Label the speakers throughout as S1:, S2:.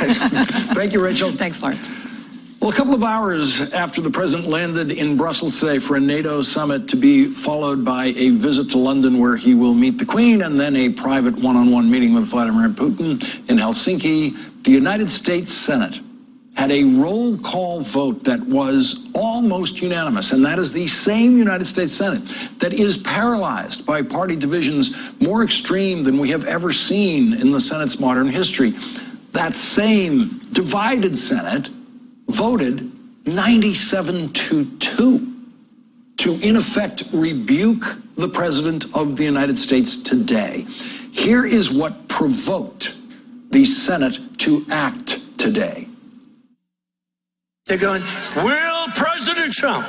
S1: right. Thank you, Rachel.
S2: Thanks, Lawrence.
S1: Well, a couple of hours after the president landed in Brussels today for a NATO summit to be followed by a visit to London where he will meet the Queen and then a private one-on-one meeting with Vladimir Putin in Helsinki, the United States Senate had a roll call vote that was almost unanimous, and that is the same United States Senate that is paralyzed by party divisions more extreme than we have ever seen in the Senate's modern history. That same divided Senate voted 97-2 to, in effect, rebuke the President of the United States today. Here is what provoked the Senate to act today.
S3: They're going, will President Trump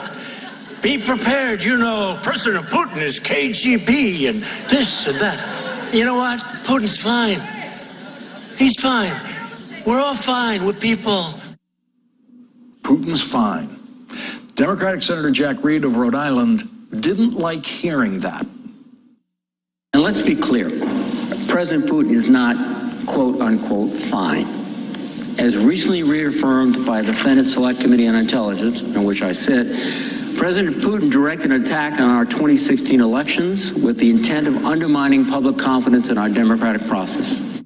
S3: be prepared? You know, President Putin is KGB and this and that. You know what? Putin's fine. He's fine. We're all fine with people.
S1: Putin's fine. Democratic Senator Jack Reed of Rhode Island didn't like hearing that.
S4: And let's be clear, President Putin is not, quote unquote, fine. As recently reaffirmed by the Senate Select Committee on Intelligence, in which I sit, President Putin directed an attack on our 2016 elections with the intent of undermining public confidence in our democratic process.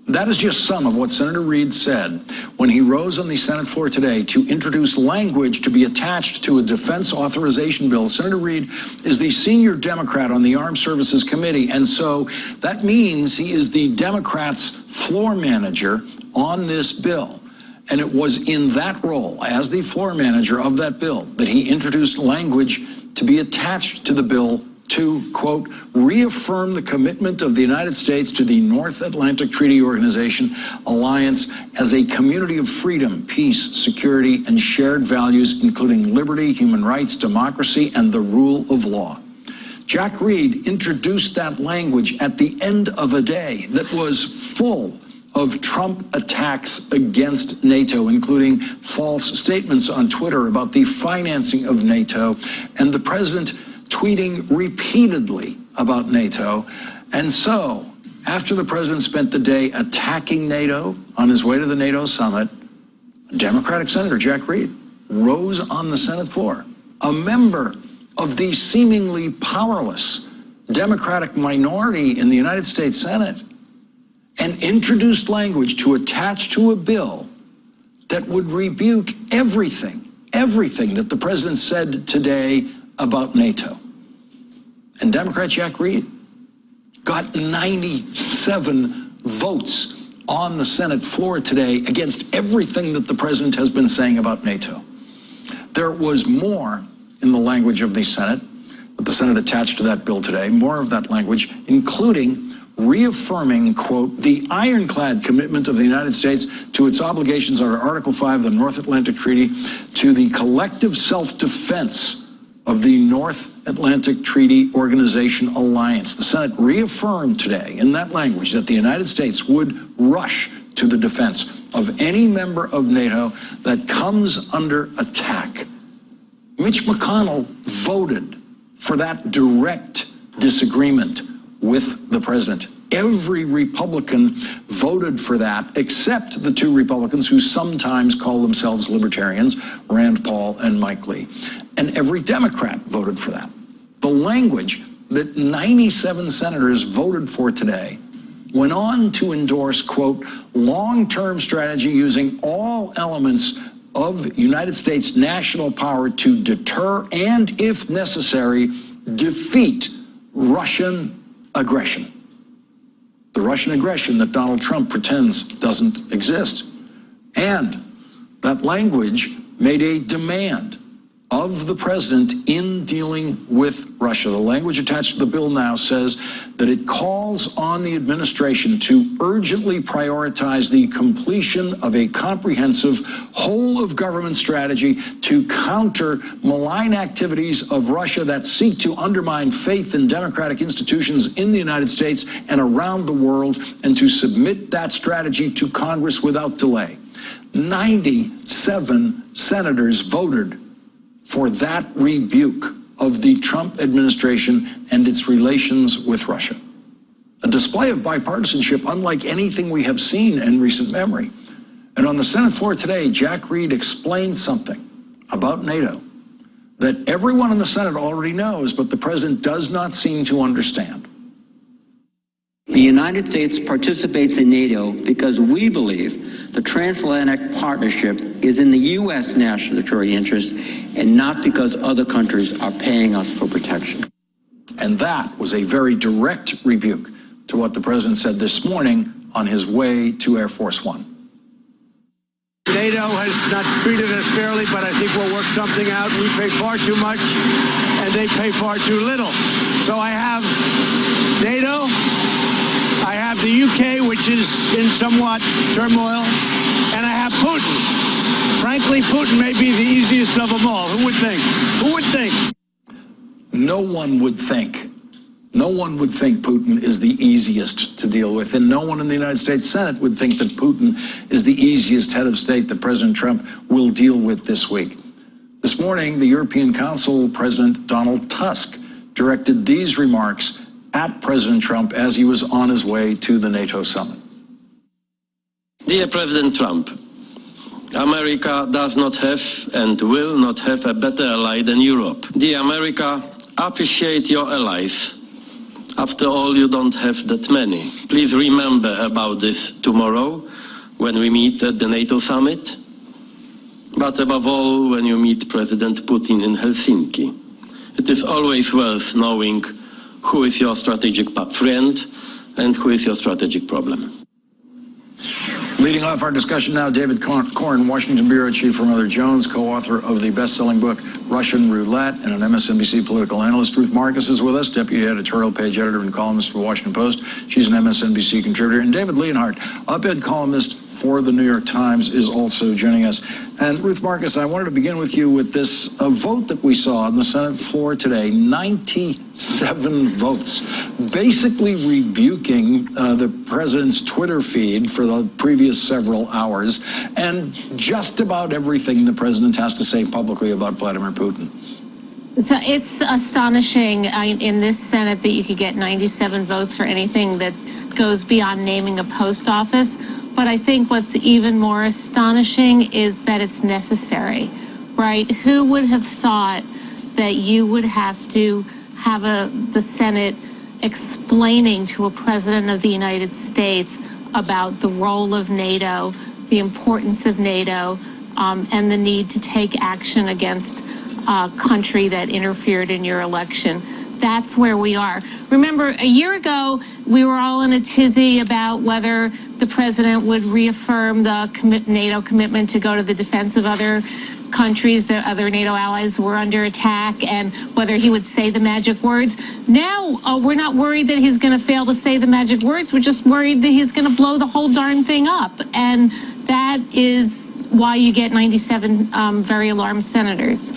S1: That is just some of what Senator Reed said when he rose on the Senate floor today to introduce language to be attached to a defense authorization bill. Senator Reed is the senior Democrat on the Armed Services Committee, and so that means he is the Democrats' floor manager on this bill. And it was in that role, as the floor manager of that bill, that he introduced language to be attached to the bill to, quote, reaffirm the commitment of the United States to the North Atlantic Treaty Organization alliance as a community of freedom, peace, security, and shared values, including liberty, human rights, democracy, and the rule of law. Jack Reed introduced that language at the end of a day that was full of Trump attacks against NATO, including false statements on Twitter about the financing of NATO, and the president tweeting repeatedly about NATO. And so, after the president spent the day attacking NATO on his way to the NATO summit, Democratic Senator Jack Reed rose on the Senate floor, a member of the seemingly powerless Democratic minority in the United States Senate, and introduced language to attach to a bill that would rebuke everything that the president said today about NATO. And Democrat Jack Reed got 97 votes on the Senate floor today against everything that the president has been saying about NATO. There was more in the language of the Senate that the Senate attached to that bill today, more of that language, including reaffirming, quote, the ironclad commitment of the United States to its obligations under Article 5 of the North Atlantic Treaty to the collective self-defense of the North Atlantic Treaty Organization alliance. The Senate reaffirmed today in that language that the United States would rush to the defense of any member of NATO that comes under attack. Mitch McConnell voted for that direct disagreement with the president. Every Republican voted for that, except the two Republicans who sometimes call themselves libertarians, Rand Paul and Mike Lee. And every Democrat voted for that. The language that 97 senators voted for today went on to endorse, quote, long-term strategy using all elements of United States national power to deter and, if necessary, defeat Russian aggression. The Russian aggression that Donald Trump pretends doesn't exist. And that language made a demand of the president in dealing with Russia. The language attached to the bill now says that it calls on the administration to urgently prioritize the completion of a comprehensive whole-of-government strategy to counter malign activities of Russia that seek to undermine faith in democratic institutions in the United States and around the world, and to submit that strategy to Congress without delay. 97 senators voted for that rebuke of the Trump administration and its relations with Russia. A display of bipartisanship unlike anything we have seen in recent memory. And on the Senate floor today, Jack Reed explained something about NATO that everyone in the Senate already knows, but the president does not seem to understand.
S4: The United States participates in NATO because we believe the transatlantic partnership is in the U.S. national security interest and not because other countries are paying us for protection.
S1: And that was a very direct rebuke to what the president said this morning on his way to Air Force One.
S3: NATO has not treated us fairly, but I think we'll work something out. We pay far too much, and they pay far too little. So I have NATO, I have the UK, which is in somewhat turmoil, and I have Putin. Frankly, Putin may be the easiest of them all. Who would think? Who would think?
S1: No one would think. No one would think Putin is the easiest to deal with, and no one in the United States Senate would think that Putin is the easiest head of state that President Trump will deal with this week. This morning, the European Council President Donald Tusk directed these remarks at President Trump as he was on his way to the NATO summit.
S2: Dear President Trump, America does not have and will not have a better ally than Europe. Dear America, appreciate your allies. After all, you don't have that many. Please remember about this tomorrow when we meet at the NATO summit, but above all when you meet President Putin in Helsinki. It is always worth knowing who is your strategic friend and who is your strategic problem.
S1: Leading off our discussion now, David Corn, Washington Bureau Chief for Mother Jones, co-author of the best-selling book Russian Roulette, and an MSNBC political analyst. Ruth Marcus is with us, deputy editorial page editor and columnist for the Washington Post. She's an MSNBC contributor. And David Leonhardt, op-ed columnist for the New York Times, is also joining us. And Ruth Marcus, I wanted to begin with you with this vote that we saw on the Senate floor today, 97 votes, basically rebuking the president's Twitter feed for the previous several hours and just about everything the president has to say publicly about Vladimir Putin.
S5: So it's astonishing in this Senate that you could get 97 votes for anything that goes beyond naming a post office. But I think what's even more astonishing is that it's necessary, right? Who would have thought that you would have to have the Senate explaining to a president of the United States about the role of NATO, the importance of NATO, and the need to take action against a country that interfered in your election? That's where we are. Remember, a year ago, we were all in a tizzy about whether the president would reaffirm the NATO commitment to go to the defense of other countries, that other NATO allies were under attack, and whether he would say the magic words. Now, we're not worried that he's going to fail to say the magic words. We're just worried that he's going to blow the whole darn thing up. And that is why you get 97 very alarmed senators.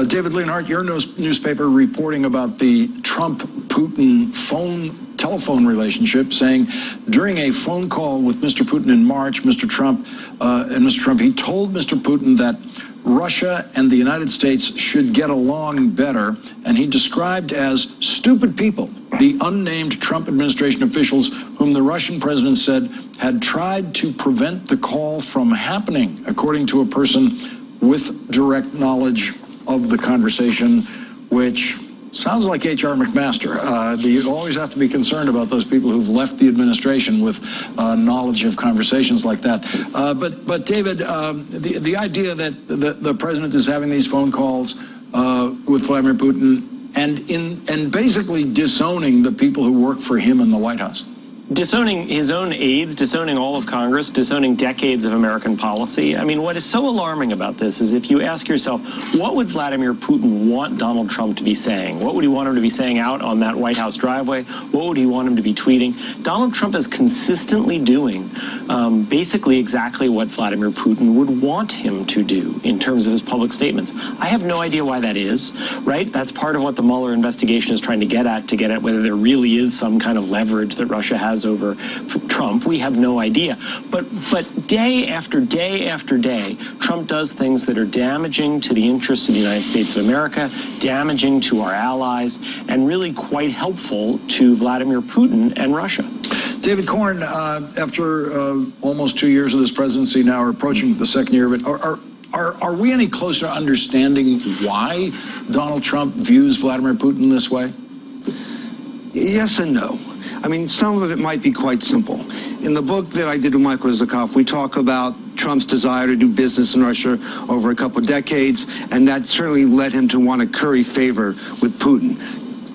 S1: David Leonhardt, your newspaper reporting about the Trump-Putin telephone relationship, saying during a phone call with Mr. Putin in March, Mr. Trump, he told Mr. Putin that Russia and the United States should get along better, and he described as stupid people the unnamed Trump administration officials whom the Russian president said had tried to prevent the call from happening, according to a person with direct knowledge of the conversation, which sounds like H.R. McMaster. You always have to be concerned about those people who've left the administration with knowledge of conversations like that. But David, the idea that the president is having these phone calls with Vladimir Putin and basically disowning the people who work for him in the White House.
S6: Disowning his own aides, disowning all of Congress, disowning decades of American policy. I mean, what is so alarming about this is if you ask yourself, what would Vladimir Putin want Donald Trump to be saying? What would he want him to be saying out on that White House driveway? What would he want him to be tweeting? Donald Trump is consistently doing basically exactly what Vladimir Putin would want him to do in terms of his public statements. I have no idea why that is, right? That's part of what the Mueller investigation is trying to get at whether there really is some kind of leverage that Russia has over Trump. We have no idea. But day after day after day, Trump does things that are damaging to the interests of the United States of America, damaging to our allies, and really quite helpful to Vladimir Putin and Russia.
S1: David Corn, after almost 2 years of this presidency, now we're approaching the second year of it, are we any closer to understanding why Donald Trump views Vladimir Putin this way?
S7: Yes and no. I mean, some of it might be quite simple. In the book that I did with Michael Isikoff, we talk about Trump's desire to do business in Russia over a couple of decades, and that certainly led him to want to curry favor with Putin.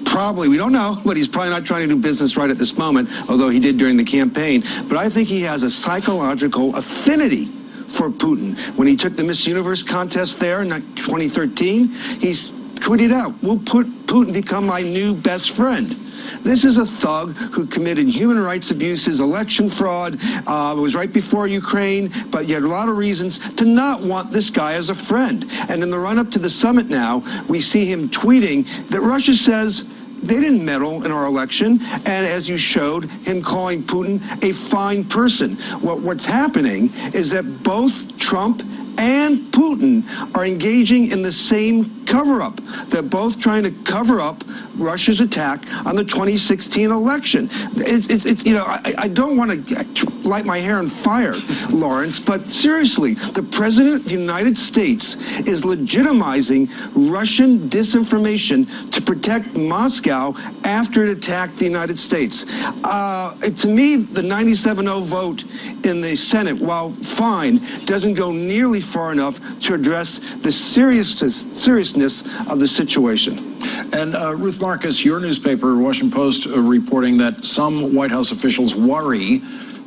S7: Probably, we don't know, but he's probably not trying to do business right at this moment, although he did during the campaign. But I think he has a psychological affinity for Putin. When he took the Miss Universe contest there in 2013, he's tweeted out, "Will Putin become my new best friend?" This is a thug who committed human rights abuses, election fraud. It was right before Ukraine, but you had a lot of reasons to not want this guy as a friend. And in the run-up to the summit now, we see him tweeting that Russia says they didn't meddle in our election, and as you showed, him calling Putin a fine person. What's happening is that both Trump and Putin are engaging in the same cover-up. They're both trying to cover up Russia's attack on the 2016 election. It's you know, I don't want to light my hair on fire, Lawrence, but seriously, the President of the United States is legitimizing Russian disinformation to protect Moscow after it attacked the United States. To me, the 97-0 vote in the Senate, while fine, doesn't go nearly far enough to address the seriousness of the situation.
S1: And Ruth Marcus, your newspaper, Washington Post, reporting that some White House officials worry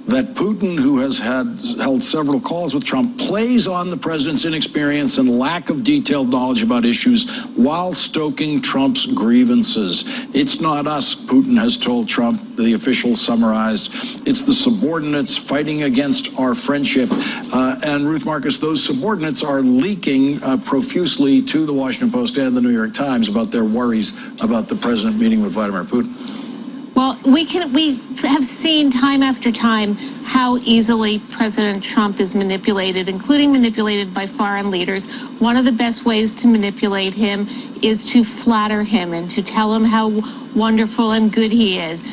S1: that Putin, who has held several calls with Trump, plays on the president's inexperience and lack of detailed knowledge about issues while stoking Trump's grievances. It's not us, Putin has told Trump, the official summarized. It's the subordinates fighting against our friendship. And Ruth Marcus, those subordinates are leaking profusely to the Washington Post and the New York Times about their worries about the president meeting with Vladimir Putin.
S5: Well, we have seen time after time how easily President Trump is manipulated, including manipulated by foreign leaders. One of the best ways to manipulate him is to flatter him and to tell him how wonderful and good he is.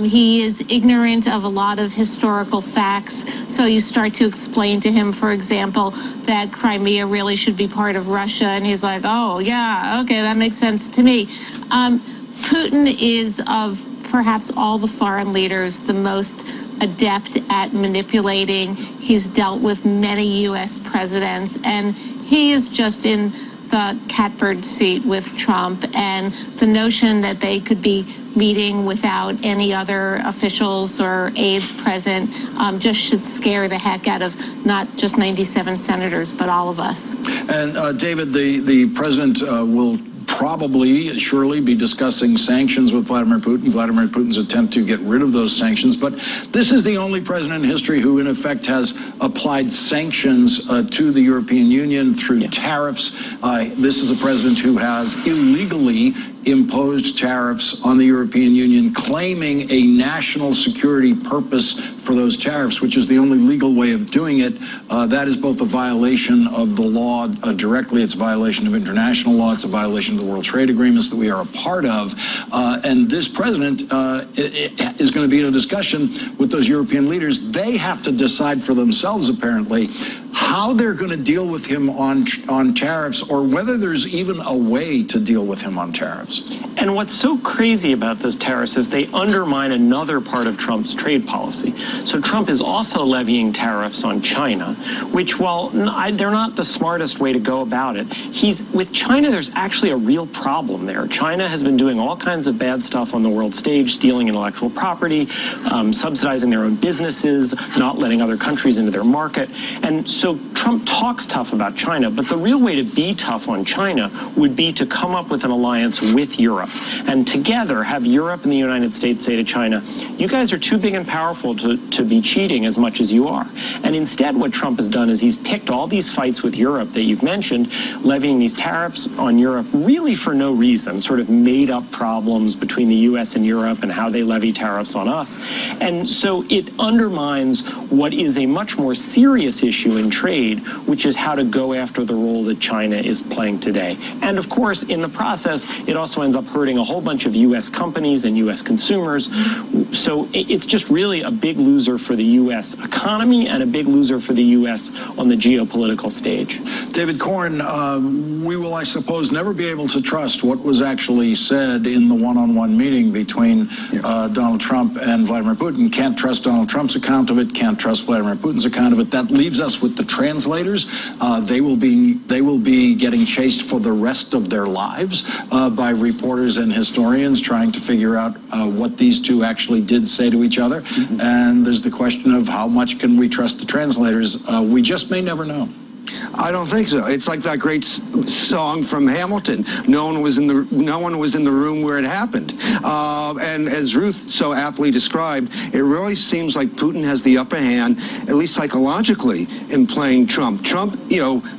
S5: He is ignorant of a lot of historical facts, so you start to explain to him, for example, that Crimea really should be part of Russia, and he's like, oh, yeah, okay, that makes sense to me. Putin is, of perhaps all the foreign leaders, the most adept at manipulating. He's dealt with many U.S. presidents, and he is just in the catbird seat with Trump. And the notion that they could be meeting without any other officials or aides present just should scare the heck out of not just 97 senators, but all of us.
S1: And David, the president will surely be discussing sanctions with Vladimir Putin's attempt to get rid of those sanctions. But this is the only president in history who, in effect, has applied sanctions to the European Union through tariffs. This is a president who has illegally imposed tariffs on the European Union, claiming a national security purpose for those tariffs, which is the only legal way of doing it. That is both a violation of the law directly, it's a violation of international law, it's a violation of the World Trade Agreements that we are a part of. And this president is going to be in a discussion with those European leaders. They have to decide for themselves, apparently, how they're going to deal with him on tariffs, or whether there's even a way to deal with him on tariffs.
S6: And what's so crazy about those tariffs is they undermine another part of Trump's trade policy. So Trump is also levying tariffs on China, which, while they're not the smartest way to go about it, with China, there's actually a real problem there. China has been doing all kinds of bad stuff on the world stage, stealing intellectual property, subsidizing their own businesses, not letting other countries into their market. And so Trump talks tough about China, but the real way to be tough on China would be to come up with an alliance with Europe, and together have Europe and the United States say to China, you guys are too big and powerful to be cheating as much as you are. And instead what Trump has done is he's picked all these fights with Europe that you've mentioned, levying these tariffs on Europe really for no reason, sort of made up problems between the US and Europe and how they levy tariffs on us. And so it undermines what is a much more serious issue in trade trade, which is how to go after the role that China is playing today. And of course, in the process, it also ends up hurting a whole bunch of U.S. companies and U.S. consumers. So it's just really a big loser for the U.S. economy and a big loser for the U.S. on the geopolitical stage.
S1: David Corn, we will, I suppose, never be able to trust what was actually said in the one-on-one meeting between Donald Trump and Vladimir Putin. Can't trust Donald Trump's account of it, can't trust Vladimir Putin's account of it. That leaves us with the translators. They will be getting chased for the rest of their lives by reporters and historians trying to figure out what these two actually did say to each other. And there's the question of how much can we trust the translators. We just may never know.
S7: I don't think so. It's like that great song from Hamilton. No one was in the room where it happened. And as Ruth so aptly described, it really seems like Putin has the upper hand, at least psychologically, in playing Trump. Trump,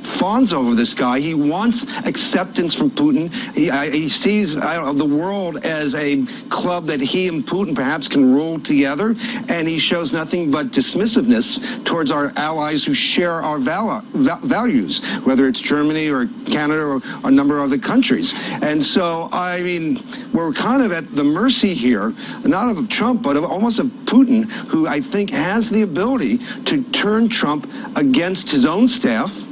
S7: fawns over this guy. He wants acceptance from Putin. He sees the world as a club that he and Putin perhaps can rule together, and he shows nothing but dismissiveness towards our allies who share our values, whether it's Germany or Canada or a number of other countries. And so, I mean, we're kind of at the mercy here, not of Trump, but almost of Putin, who I think has the ability to turn Trump against his own staff,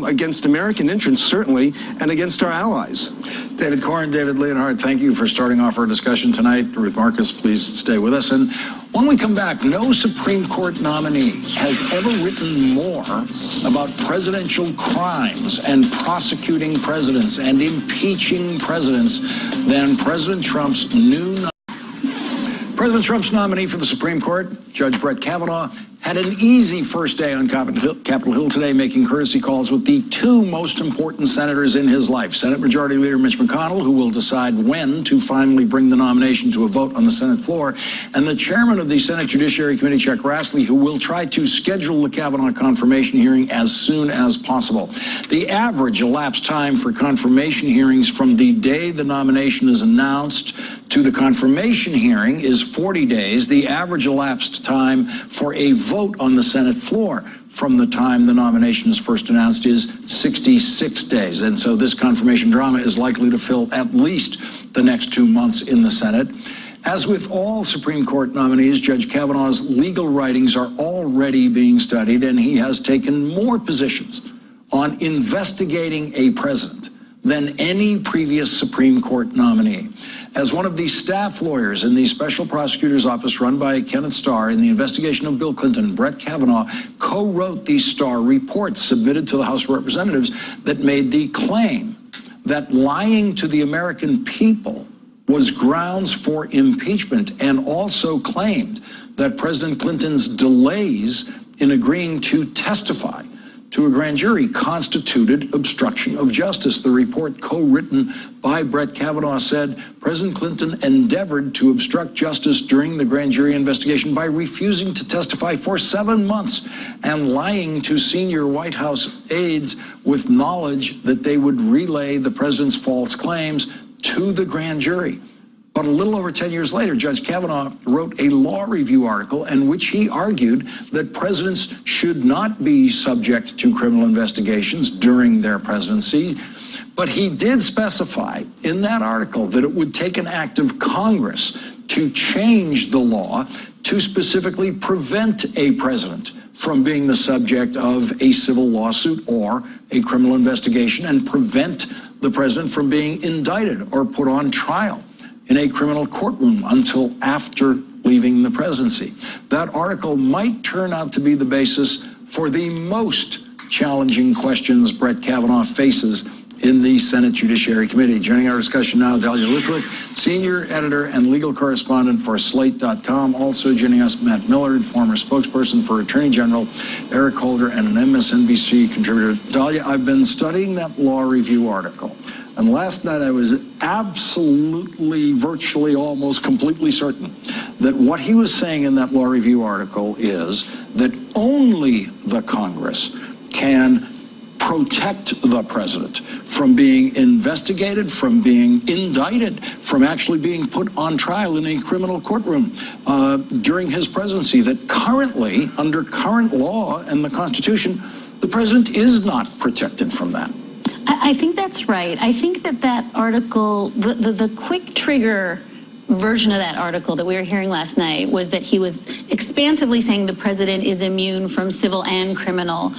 S7: against American interests, certainly, and against our allies.
S1: David Corn, David Leonhardt, thank you for starting off our discussion tonight. Ruth Marcus, please stay with us. And when we come back, no Supreme Court nominee has ever written more about presidential crimes and prosecuting presidents and impeaching presidents than President Trump's President Trump's nominee for the Supreme Court, Judge Brett Kavanaugh, had an easy first day on Capitol Hill today, making courtesy calls with the two most important senators in his life, Senate Majority Leader Mitch McConnell, who will decide when to finally bring the nomination to a vote on the Senate floor, and the chairman of the Senate Judiciary Committee, Chuck Grassley, who will try to schedule the Kavanaugh confirmation hearing as soon as possible. The average elapsed time for confirmation hearings from the day the nomination is announced to the confirmation hearing is 40 days. The average elapsed time for a vote on the Senate floor from the time the nomination is first announced is 66 days. And so this confirmation drama is likely to fill at least the next 2 months in the Senate. As with all Supreme Court nominees, Judge Kavanaugh's legal writings are already being studied, and he has taken more positions on investigating a president than any previous Supreme Court nominee. As one of the staff lawyers in the special prosecutor's office run by Kenneth Starr in the investigation of Bill Clinton, Brett Kavanaugh co-wrote the Starr report submitted to the House of Representatives that made the claim that lying to the American people was grounds for impeachment, and also claimed that President Clinton's delays in agreeing to testify to a grand jury constituted obstruction of justice. The report, co-written by Brett Kavanaugh, said President Clinton endeavored to obstruct justice during the grand jury investigation by refusing to testify for 7 months and lying to senior White House aides with knowledge that they would relay the president's false claims to the grand jury. But a little over 10 years later, Judge Kavanaugh wrote a law review article in which he argued that presidents should not be subject to criminal investigations during their presidency. But he did specify in that article that it would take an act of Congress to change the law to specifically prevent a president from being the subject of a civil lawsuit or a criminal investigation, and prevent the president from being indicted or put on trial in a criminal courtroom until after leaving the presidency. That article might turn out to be the basis for the most challenging questions Brett Kavanaugh faces in the Senate Judiciary Committee. Joining our discussion now, Dahlia Lithwick, senior editor and legal correspondent for Slate.com. Also joining us, Matt Miller, the former spokesperson for Attorney General Eric Holder, and an Msnbc contributor. Dahlia, I've been studying that law review article, and last night I was absolutely, virtually, almost completely certain that what he was saying in that law review article is that only the Congress can protect the president from being investigated, from being indicted, from actually being put on trial in a criminal courtroom during his presidency. That currently, under current law and the Constitution, the president is not protected from that.
S8: I think that's right. I think that article, the quick trigger version of that article that we were hearing last night was that he was expansively saying the president is immune from civil and criminal,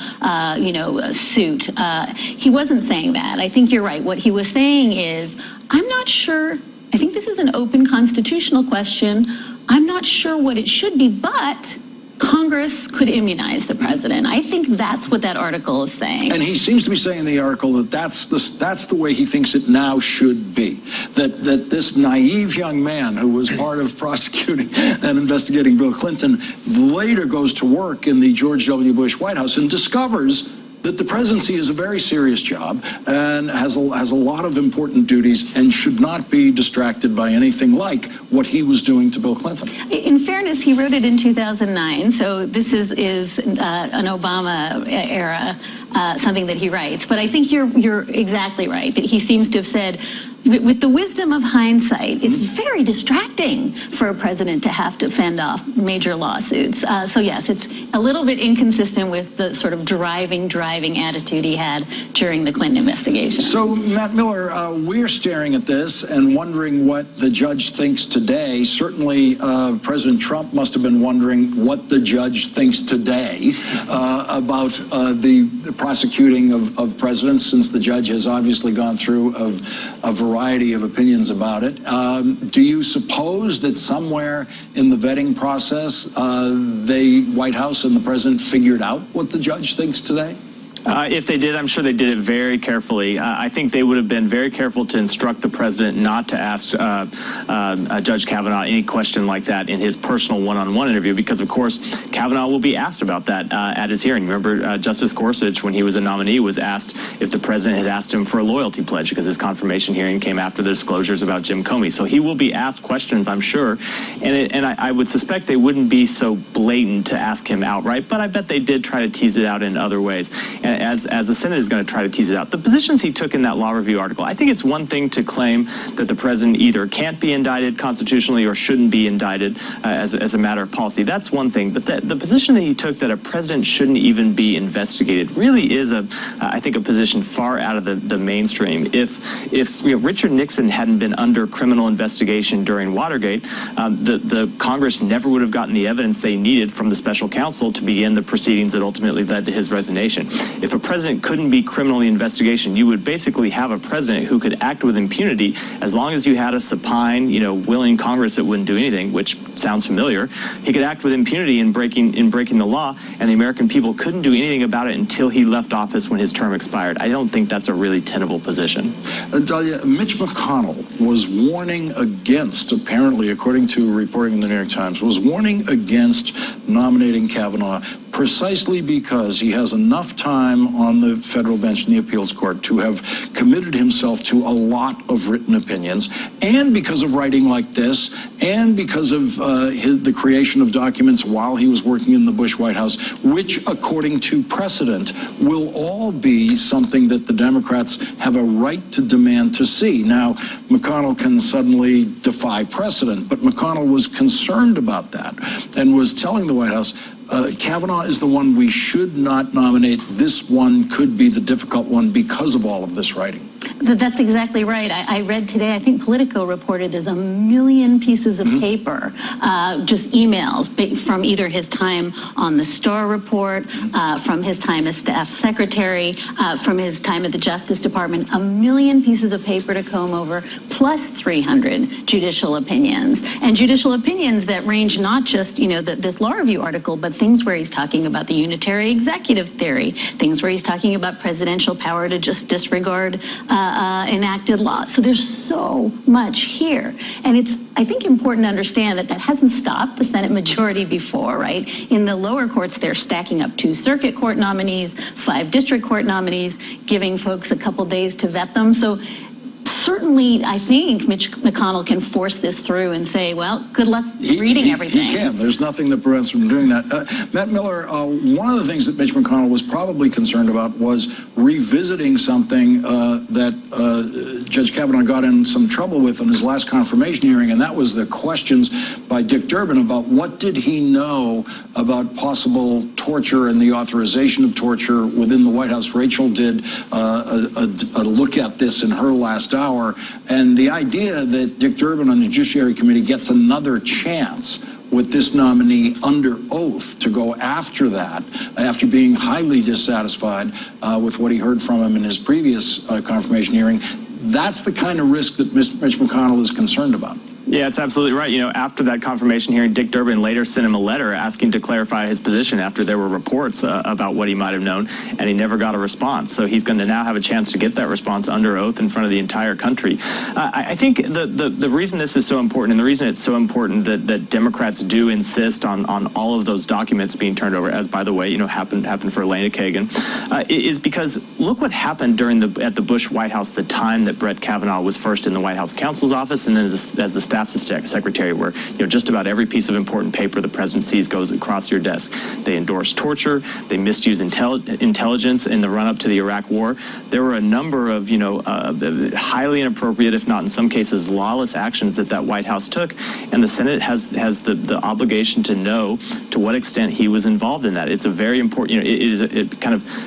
S8: suit. He wasn't saying that. I think you're right. What he was saying is, I'm not sure. I think this is an open constitutional question. I'm not sure what it should be, but Congress could immunize the president. I think that's what that article is saying.
S1: And he seems to be saying in the article that that's the way he thinks it now should be. That this naive young man who was part of prosecuting and investigating Bill Clinton later goes to work in the George W. Bush White House and discovers that the presidency is a very serious job and has a lot of important duties and should not be distracted by anything like what he was doing to Bill Clinton.
S8: In fairness, he wrote it in 2009, so this is an Obama era, something that he writes. But I think you're exactly right, that he seems to have said, with the wisdom of hindsight, it's very distracting for a president to have to fend off major lawsuits. So yes, it's a little bit inconsistent with the sort of driving attitude he had during the Clinton investigation.
S1: So, Matt Miller, we're staring at this and wondering what the judge thinks today. Certainly, President Trump must have been wondering what the judge thinks today about the prosecuting of presidents, since the judge has obviously gone through a variety of opinions about it. Do you suppose that somewhere in the vetting process, the White House and the president figured out what the judge thinks today?
S6: If they did, I'm sure they did it very carefully. I think they would have been very careful to instruct the president not to ask Judge Kavanaugh any question like that in his personal one-on-one interview, because, of course, Kavanaugh will be asked about that at his hearing. Remember, Justice Gorsuch, when he was a nominee, was asked if the president had asked him for a loyalty pledge, because his confirmation hearing came after the disclosures about Jim Comey. So he will be asked questions, I'm sure, and I would suspect they wouldn't be so blatant to ask him outright, but I bet they did try to tease it out in other ways. And as the Senate is going to try to tease it out. The positions he took in that law review article, I think it's one thing to claim that the president either can't be indicted constitutionally or shouldn't be indicted as a matter of policy. That's one thing. But the position that he took that a president shouldn't even be investigated really is, I think, a position far out of the mainstream. If Richard Nixon hadn't been under criminal investigation during Watergate, the Congress never would have gotten the evidence they needed from the special counsel to begin the proceedings that ultimately led to his resignation. If a president couldn't be criminally investigated, you would basically have a president who could act with impunity as long as you had a supine, willing Congress that wouldn't do anything, which sounds familiar. He could act with impunity in breaking the law, and the American people couldn't do anything about it until he left office when his term expired. I don't think that's a really tenable position.
S1: Dahlia, Mitch McConnell was warning against, apparently, according to reporting in the New York Times, was warning against nominating Kavanaugh precisely because he has enough time on the federal bench in the appeals court to have committed himself to a lot of written opinions, and because of writing like this, and because of the creation of documents while he was working in the Bush White House, which, according to precedent, will all be something that the Democrats have a right to demand to see. Now, McConnell can suddenly defy precedent, but McConnell was concerned about that and was telling the White House, Kavanaugh is the one we should not nominate. This one could be the difficult one because of all of this writing.
S8: That's exactly right. I read today, I think Politico reported there's 1 million pieces of paper, just emails from either his time on the Starr report, from his time as staff secretary, from his time at the Justice Department, 1 million pieces of paper to comb over, plus 300 judicial opinions. And judicial opinions that range not just, this law review article, but things where he's talking about the unitary executive theory, things where he's talking about presidential power to just disregard enacted law. So there's so much here. And it's, I think, important to understand that hasn't stopped the Senate majority before, right? In the lower courts, they're stacking up 2 circuit court nominees, 5 district court nominees, giving folks a couple days to vet them. So certainly, I think Mitch McConnell can force this through and say, well, good luck reading everything.
S1: He can. There's nothing that prevents him from doing that. Matt Miller, one of the things that Mitch McConnell was probably concerned about was revisiting something that Judge Kavanaugh got in some trouble with in his last confirmation hearing, and that was the questions by Dick Durbin about what did he know about possible torture and the authorization of torture within the White House. Rachel did a look at this in her last hour, and the idea that Dick Durbin on the Judiciary Committee gets another chance with this nominee under oath to go after that, after being highly dissatisfied with what he heard from him in his previous confirmation hearing, that's the kind of risk that Mitch McConnell is concerned about.
S6: Yeah, it's absolutely right. You know, after that confirmation hearing, Dick Durbin later sent him a letter asking to clarify his position after there were reports about what he might have known, and he never got a response. So he's going to now have a chance to get that response under oath in front of the entire country. I think the reason this is so important, and the reason it's so important that Democrats do insist on all of those documents being turned over, as by the way, you know, happened for Elena Kagan, is because look what happened at the Bush White House the time that Brett Kavanaugh was first in the White House counsel's office, and then as the staff secretary, where just about every piece of important paper the president sees goes across your desk. They endorse torture. They misuse intelligence in the run-up to the Iraq War. There were a number of highly inappropriate, if not in some cases lawless, actions that White House took, and the Senate has the obligation to know to what extent he was involved in that. It's a very important. It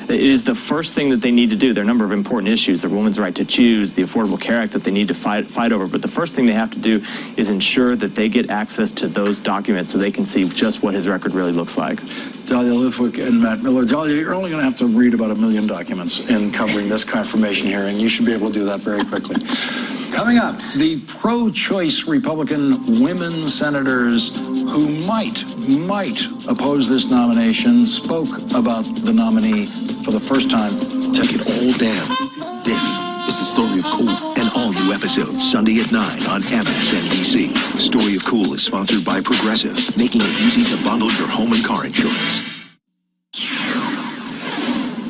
S6: is the first thing that they need to do. There are a number of important issues: the woman's right to choose, the Affordable Care Act that they need to fight over. But the first thing they have to do is ensure that they get access to those documents so they can see just what his record really looks like.
S1: Dahlia Lithwick and Matt Miller. Dahlia, you're only going to have to read about 1 million documents in covering this confirmation hearing. You should be able to do that very quickly. Coming up, the pro-choice Republican women senators who might oppose this nomination spoke about the nominee for the first time.
S9: Take it all down. This is the Story of Cool, and all new episodes Sunday at 9 on Msnbc. Story of Cool is sponsored by Progressive, making it easy to bundle your home and car insurance.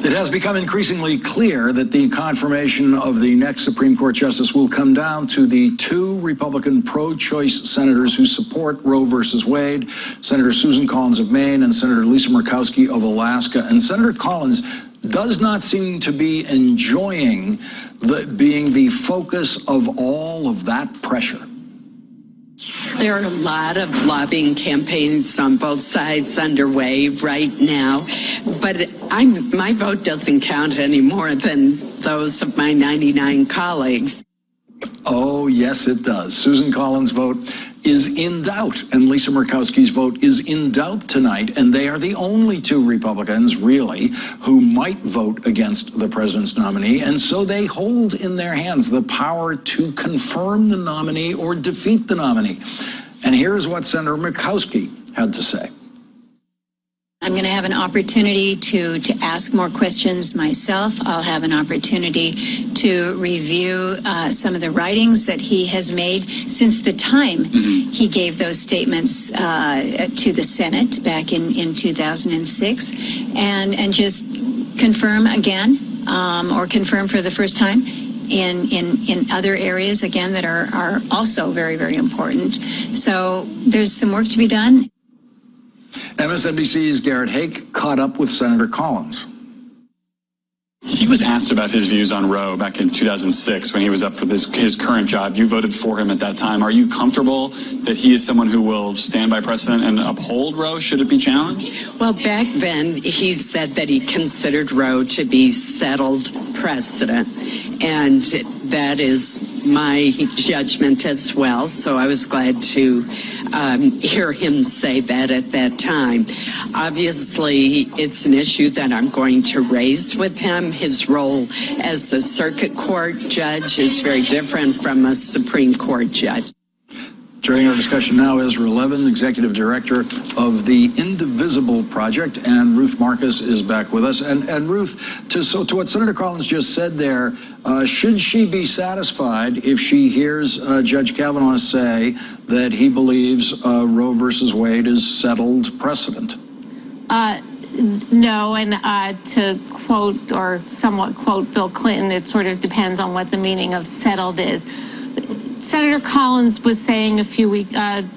S1: It has become increasingly clear that the confirmation of the next Supreme Court justice will come down to the two Republican pro-choice senators who support Roe versus Wade, Senator Susan Collins of Maine and Senator Lisa Murkowski of Alaska. And Senator Collins does not seem to be enjoying being the focus of all of that pressure.
S10: There are a lot of lobbying campaigns on both sides underway right now, but my vote doesn't count any more than those of my 99 colleagues.
S1: Oh, yes, it does. Susan Collins' vote is in doubt, and Lisa Murkowski's vote is in doubt tonight, and they are the only two Republicans, really, who might vote against the president's nominee, and so they hold in their hands the power to confirm the nominee or defeat the nominee. And here's what Senator Murkowski had to say.
S11: I'm going to have an opportunity to ask more questions myself. I'll have an opportunity to review some of the writings that he has made since the time he gave those statements to the Senate back in 2006, and just confirm again, or confirm for the first time in other areas, again, that are also very, very important. So there's some work to be done.
S1: MSNBC's Garrett Haake caught up with Senator Collins.
S12: He was asked about his views on Roe back in 2006 when he was up for his current job. You voted for him at that time. Are you comfortable that he is someone who will stand by precedent and uphold Roe should it be challenged?
S10: Well, back then he said that he considered Roe to be settled precedent, and that is my judgment as well. So I was glad to hear him say that at that time. Obviously, it's an issue that I'm going to raise with him. His role as the circuit court judge is very different from a Supreme Court judge.
S1: Joining our discussion now is Ezra Levin, Executive Director of the Indivisible Project, and Ruth Marcus is back with us. And Ruth, to what Senator Collins just said there, should she be satisfied if she hears Judge Kavanaugh say that he believes Roe versus Wade is settled precedent?
S5: No, and to quote or somewhat quote Bill Clinton, it sort of depends on what the meaning of settled is. Senator Collins was saying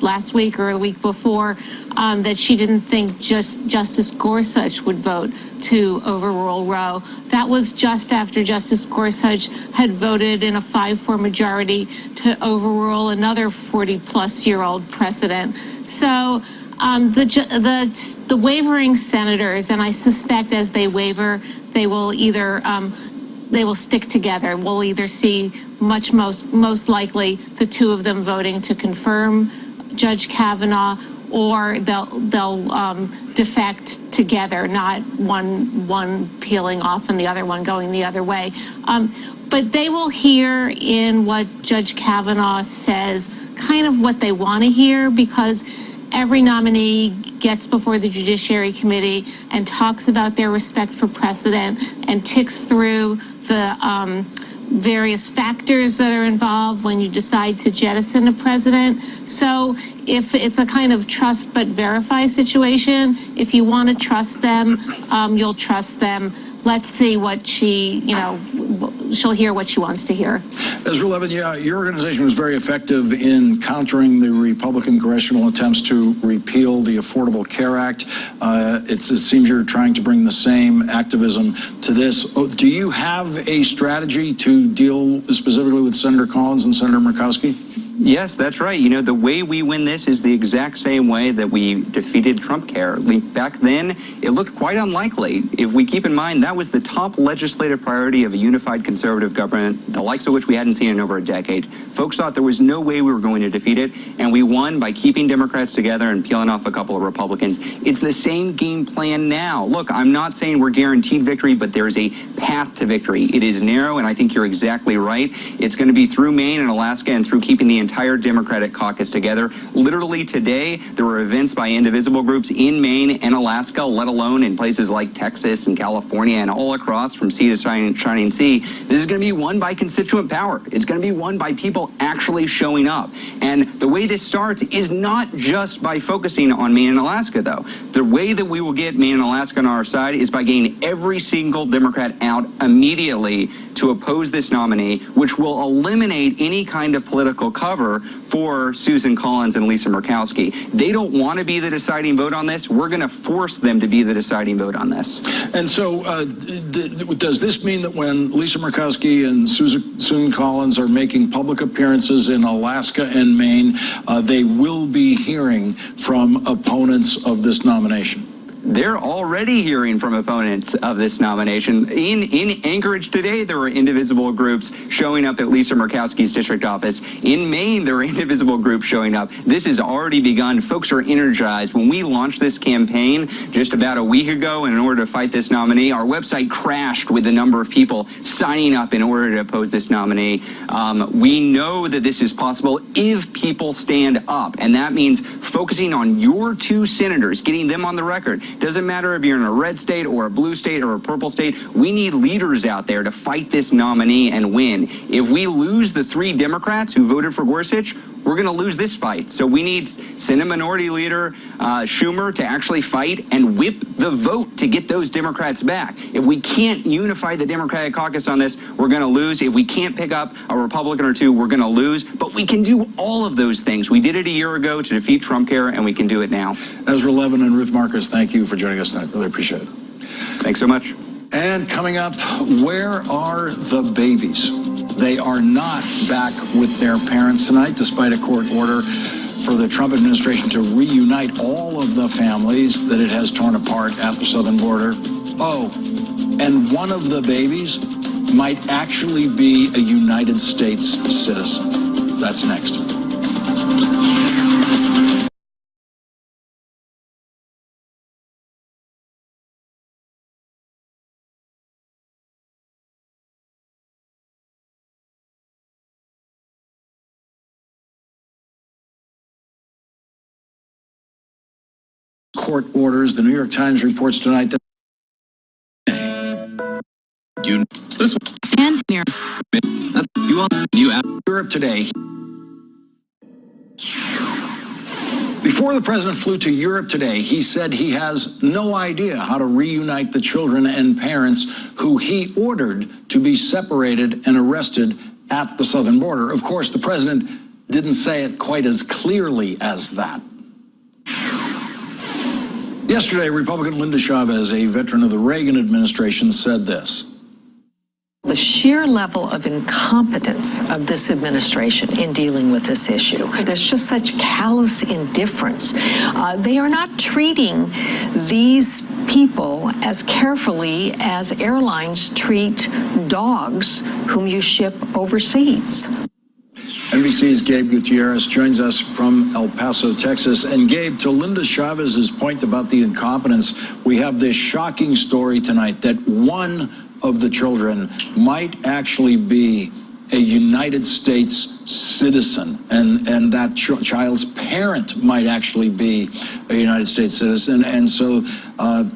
S5: last week or the week before that she didn't think Justice Gorsuch would vote to overrule Roe. That was just after Justice Gorsuch had voted in a 5-4 majority to overrule another 40-plus-year-old precedent. So The wavering senators, and I suspect as they waver, they will either they will stick together. We'll either see most likely the two of them voting to confirm Judge Kavanaugh, or they'll defect together, not one peeling off and the other one going the other way. But they will hear in what Judge Kavanaugh says kind of what they want to hear, because every nominee gets before the Judiciary Committee and talks about their respect for precedent and ticks through the various factors that are involved when you decide to jettison a president. So if it's a kind of trust but verify situation, if you want to trust them, you'll trust them. Let's see what she'll hear what she wants to hear.
S1: Ezra Levin, your organization was very effective in countering the Republican congressional attempts to repeal the Affordable Care Act. It seems you're trying to bring the same activism to this. Do you have a strategy to deal specifically with Senator Collins and Senator Murkowski?
S13: Yes, that's right. The way we win this is the exact same way that we defeated Trump Care. Back then, it looked quite unlikely. If we keep in mind, that was the top legislative priority of a unified conservative government, the likes of which we hadn't seen in over a decade. Folks thought there was no way we were going to defeat it, and we won by keeping Democrats together and peeling off a couple of Republicans. It's the same game plan now. Look, I'm not saying we're guaranteed victory, but there's a path to victory. It is narrow, and I think you're exactly right. It's going to be through Maine and Alaska and through keeping the entire Democratic caucus together. Literally today, there were events by indivisible groups in Maine and Alaska, let alone in places like Texas and California and all across from sea to shining sea. This is going to be won by constituent power. It's going to be won by people actually showing up. And the way this starts is not just by focusing on Maine and Alaska, though. The way that we will get Maine and Alaska on our side is by getting every single Democrat out immediately to oppose this nominee, which will eliminate any kind of political cover for Susan Collins and Lisa Murkowski. They don't want to be the deciding vote on this. We're going to force them to be the deciding vote on this.
S1: And so does this mean that when Lisa Murkowski and Susan Collins are making public appearances in Alaska and Maine, they will be hearing from opponents of this nomination?
S13: They're already hearing from opponents of this nomination. In Anchorage today, there were indivisible groups showing up at Lisa Murkowski's district office. In Maine, there were indivisible groups showing up. This has already begun. Folks are energized. When we launched this campaign just about a week ago, and in order to fight this nominee, our website crashed with the number of people signing up in order to oppose this nominee. We know that this is possible if people stand up, and that means focusing on your two senators, getting them on the record. Doesn't matter if you're in a red state or a blue state or a purple state. We need leaders out there to fight this nominee and win. If we lose the three Democrats who voted for Gorsuch, we're going to lose this fight. So we need Senate Minority Leader Schumer to actually fight and whip the vote to get those Democrats back. If we can't unify the Democratic caucus on this, we're going to lose. If we can't pick up a Republican or two, we're going to lose. But we can do all of those things. We did it a year ago to defeat Trump Care, and we can do it now.
S1: Ezra Levin and Ruth Marcus, thank you for joining us tonight. Really appreciate it.
S13: Thanks so much.
S1: And coming up, where are the babies? They are not back with their parents tonight, despite a court order for the Trump administration to reunite all of the families that it has torn apart at the southern border. Oh, and one of the babies might actually be a United States citizen. That's next. Court orders. The New York Times reports tonight that Europe today. Before the president flew to Europe today, he said he has no idea how to reunite the children and parents who he ordered to be separated and arrested at the southern border. Of course, the president didn't say it quite as clearly as that. Yesterday, Republican Linda Chavez, a veteran of the Reagan administration, said this:
S14: The sheer level of incompetence of this administration in dealing with this issue. There's just such callous indifference. They are not treating these people as carefully as airlines treat dogs whom you ship overseas.
S1: NBC's Gabe Gutierrez joins us from El Paso, Texas. And Gabe, to Linda Chavez's point about the incompetence, we have this shocking story tonight that one of the children might actually be a United States citizen, and that child's parent might actually be a United States citizen. And so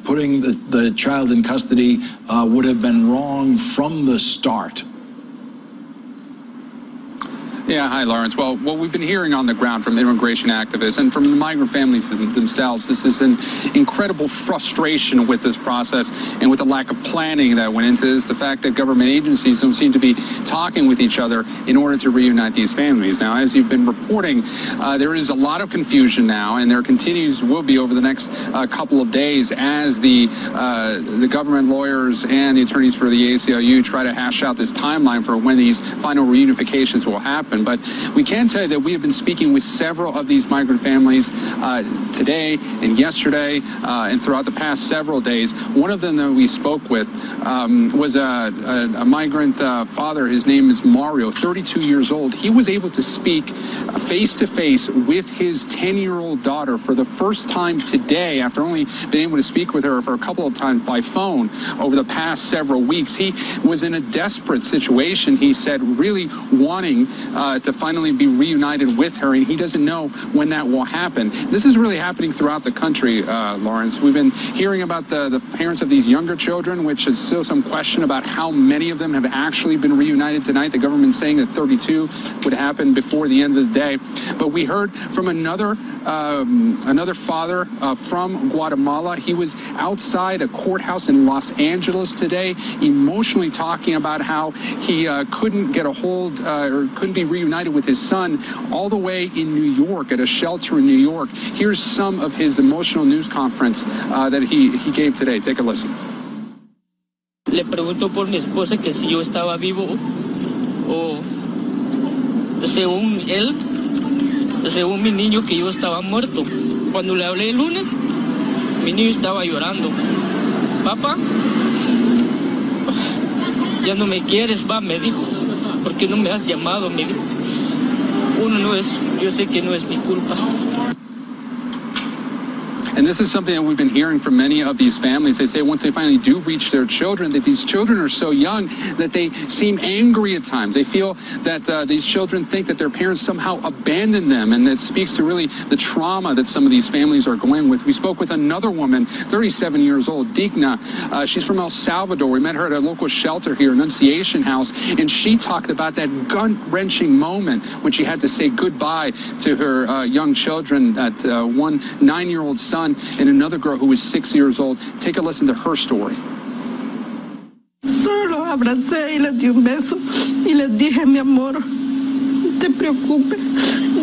S1: putting the child in custody would have been wrong from the start.
S15: Yeah, hi, Lawrence. Well, what we've been hearing on the ground from immigration activists and from the migrant families themselves, this is an incredible frustration with this process and with the lack of planning that went into this, the fact that government agencies don't seem to be talking with each other in order to reunite these families. Now, as you've been reporting, there is a lot of confusion now, and there will be over the next couple of days as the government lawyers and the attorneys for the ACLU try to hash out this timeline for when these final reunifications will happen. But we can tell you that we have been speaking with several of these migrant families today and yesterday and throughout the past several days. One of them that we spoke with was a migrant father. His name is Mario, 32 years old. He was able to speak face-to-face with his 10-year-old daughter for the first time today, after only being able to speak with her for a couple of times by phone over the past several weeks. He was in a desperate situation, he said, really wanting to finally be reunited with her, and he doesn't know when that will happen. This is really happening throughout the country, Lawrence. We've been hearing about the parents of these younger children, which is still some question about how many of them have actually been reunited tonight. The government saying that 32 would happen before the end of the day. But we heard from another father from Guatemala. He was outside a courthouse in Los Angeles today, emotionally talking about how he couldn't get a hold or couldn't be reunited with his son all the way in New York at a shelter in New York. Here's some of his emotional news conference that he gave today. Take a listen.
S16: Le pregunto por mi esposa que si yo estaba vivo o según él, según mi niño que yo estaba muerto. Cuando le hablé el lunes, mi niño estaba llorando. Papá, ya no me quieres, pa, me dijo. ¿Por qué no me has llamado? Me dijo. Yo sé que no es mi culpa.
S15: And this is something that we've been hearing from many of these families. They say once they finally do reach their children, that these children are so young that they seem angry at times. They feel that these children think that their parents somehow abandoned them, and that speaks to really the trauma that some of these families are going with. We spoke with another woman, 37 years old, Digna. She's from El Salvador. We met her at a local shelter here, Annunciation House, and she talked about that gut-wrenching moment when she had to say goodbye to her young children, that one 9-year-old son and another girl who was 6 years old. Take a listen to her story.
S17: Solo abracé y les di un beso y les dije, mi amor, no te preocupes,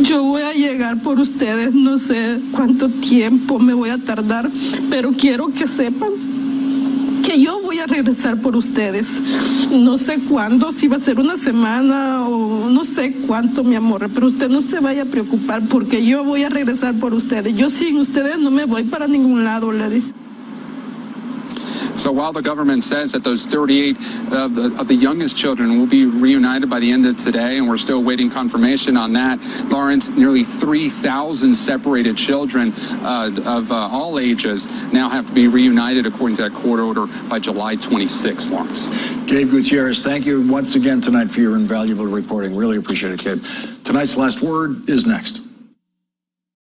S17: yo voy a llegar por ustedes, no sé cuánto tiempo me voy a tardar, pero quiero que sepan que yo voy a regresar por ustedes. No sé cuándo, si va a ser una semana o no sé cuánto, mi amor, pero usted no se vaya a preocupar porque yo voy a regresar por ustedes. Yo sin ustedes no me voy para ningún lado, le dije.
S15: So while the government says that those 38 of the youngest children will be reunited by the end of today, and we're still waiting confirmation on that, Lawrence, nearly 3,000 separated children of all ages now have to be reunited according to that court order by July 26, Lawrence.
S1: Gabe Gutierrez, thank you once again tonight for your invaluable reporting. Really appreciate it, Gabe. Tonight's Last Word is next.